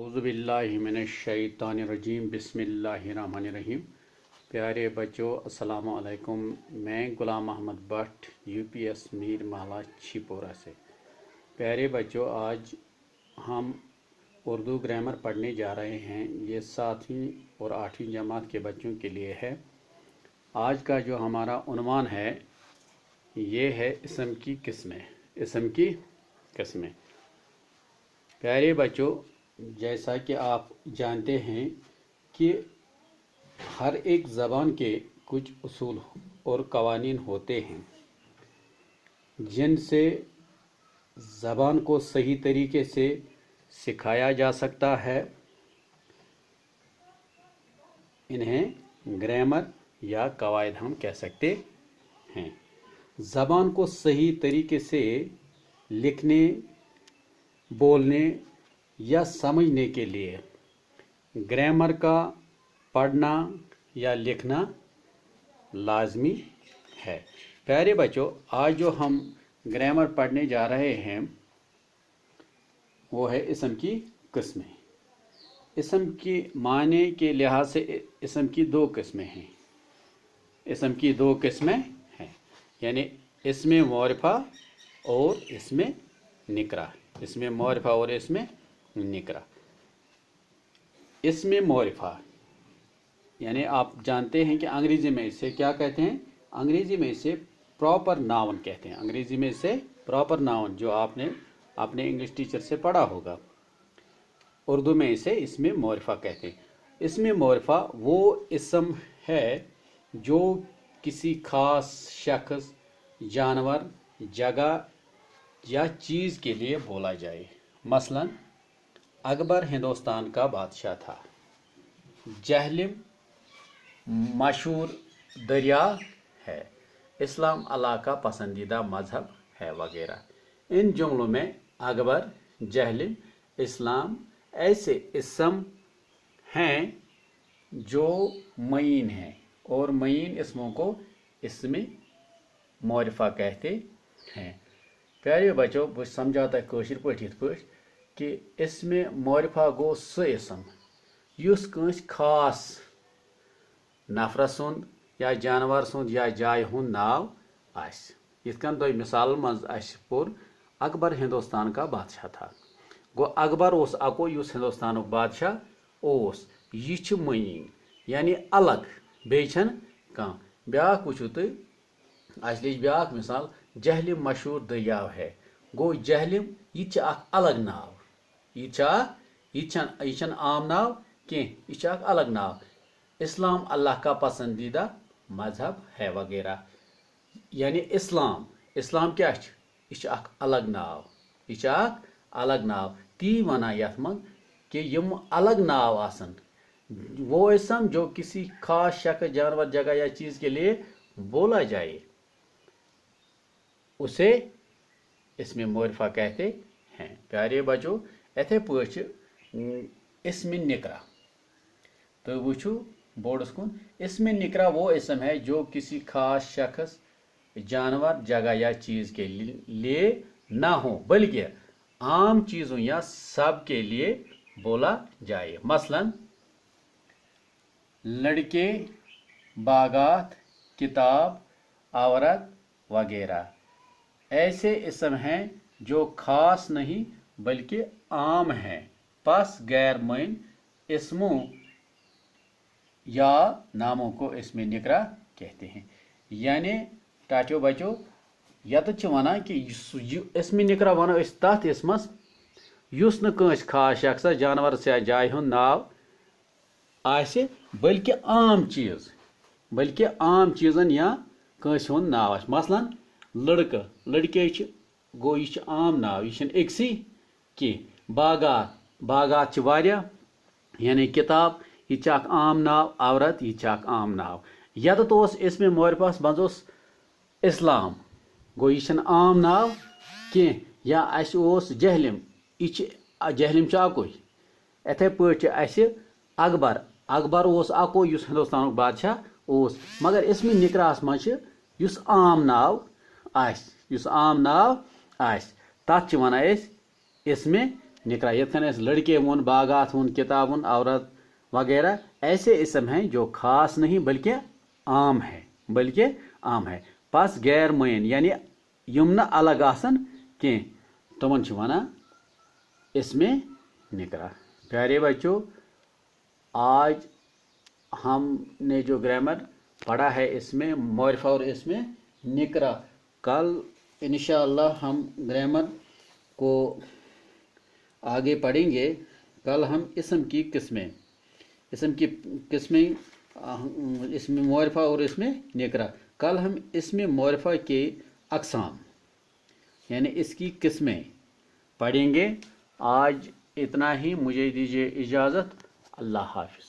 औज़ुबिल्लाहिमिनश्शैतानिर्रजीम बिस्मिल्लाहिर्रहमानिर्रहीम। प्यारे बच्चों, अस्सलाम वालेकुम। मैं गुलाम अहमद भट्ट यूपीएस मीर महला छिपोरा से। प्यारे बच्चों, आज हम उर्दू ग्रामर पढ़ने जा रहे हैं। ये 7वीं और 8वीं जमात के बच्चों के लिए है। आज का जो हमारा उन्वान है ये है इसम की किस्में। इसम की किस्में। प्यारे बच्चों, जैसा कि आप जानते हैं कि हर एक ज़बान के कुछ उसूल और कवानीन होते हैं जिनसे ज़बान को सही तरीके से सिखाया जा सकता है। इन्हें ग्रामर या कवायद हम कह सकते हैं। ज़बान को सही तरीके से लिखने, बोलने या समझने के लिए ग्रामर का पढ़ना या लिखना लाजमी है। प्यारे बच्चों, आज जो हम ग्रामर पढ़ने जा रहे हैं वो है इसम की किस्में। इसम की माने के लिहाज से इसम की दो किस्में हैं। इसम की दो किस्में हैं, यानी इसमें मौरिफा और इसमें निकरा। इसमें मौरिफा और इसमें निकरा। इसमें मौरिफा यानी आप जानते हैं कि अंग्रेजी में इसे क्या कहते हैं? अंग्रेजी में इसे प्रॉपर नाउन कहते हैं। अंग्रेजी में इसे प्रॉपर नाउन, जो आपने अपने इंग्लिश टीचर से पढ़ा होगा। उर्दू में इसे इसमें मौरिफा कहते हैं। इसमें मौरिफा वो इसम है जो किसी खास शख्स, जानवर, जगह या चीज़ के लिए बोला जाए। मसलन अकबर हिंदुस्तान का बादशाह था। जहलिम मशहूर दरिया है। इस्लाम अल्लाह का पसंदीदा मजहब है, वगैरह। इन जुमलों में अकबर, जहलिम, इस्लाम ऐसे इसम हैं जो मईन हैं, और मईन इसमों को इसमें मौरिफा कहते हैं। प्यारे बच्चों, बह समझाता कौशिर पठ यथ पठ कि इसमें मौरिफा गो सह इसम युस कंस खास नफर सुंद या जानवर सुंद या जाय हुंद नाव आस। यिथकन दो मिसाल मज आस पोर अकबर हिंदुस्तान का बादशाह था। गो अकबर उस अको युस हिंदुस्तान बादशाह उस। यह मईन यानी अलग, बेचन कम। ब्याक वुचु तुम अस लिज ब्याक मिसाल, जहलिम मशहूर दरियाव है। गो जहलिम यह अलग नाव। यह आम नाव कह, यह अलग नाव। इस्लाम अल्लाह का पसंदीदा मजहब है, वगैरह। यानी इस्लाम क्या यह अलग नाव। यह अलग नाव ती वना यथ मन कि यम अलग नाव आसन। वो इसम जो किसी खास शख्स, जानवर, जगह या चीज के लिए बोला जाए उसे इसमें मौरिफा कहते हैं। प्यारे बच्चों, इथे पच इसमें निकरा। तो वुचु बोर्डस कुन। इसमें निकरा वो इसम है जो किसी खास शख्स, जानवर, जगह या चीज के लिए ना हो, बल्कि आम चीजों या सब के लिए बोला जाए। मसलन लड़के, बागात, किताब, औरत वगैरह ऐसे इसम हैं जो खास नहीं बल्कि आम हैं। पस गैर मुइन इसमों या नामों को इसमें निकरा कहते हैं। यानी टाटियो बचो यत वना कि इसमें निकरा वनो तथ इसमस युस न कंस खास शख्स, जानवर से जाय हुंद नाव आसे, बल्कि आम चीजन या कंस हुंद नाव आसे। मसलन लड़का, लड़के गो यह आम नाव, यह एकसी कि। बागात वारिया यानी किताब, यह आम नाव। औरत, यह आम नाव। यत इसमें मौरिफास बंजोस इस्लाम, गो यह आम नाव कह। या जहलिम, यह जहलिम अकुई। इथे पे अकबर, अकबर अको युस हिंदुस्तान बादशाह उस। मगर इसमें निकरास मज युस आम नाव आस, तथ वना इसमें निकरा। यथन ऐसे लड़के वन, बागात वन, किताब वन, औरत वगैरह ऐसे इसम हैं जो खास नहीं बल्कि आम है, बल्कि आम है। पस गैर मुयन यानी यम न अलग आसन के तमन वना इसमें निकरा। प्यारे बच्चों, आज हमने जो ग्रामर पढ़ा है इसमें मौरिफा और इसमें निकरा। कल इंशाअल्लाह हम ग्रामर को आगे पढ़ेंगे। कल हम इसम की किस्में इसमें मौरिफा और इसमें निकरा। कल हम इसमें मौरिफा के अक़साम यानी इसकी किस्में पढ़ेंगे। आज इतना ही, मुझे दीजिए इजाज़त। अल्लाह हाफ़िज़।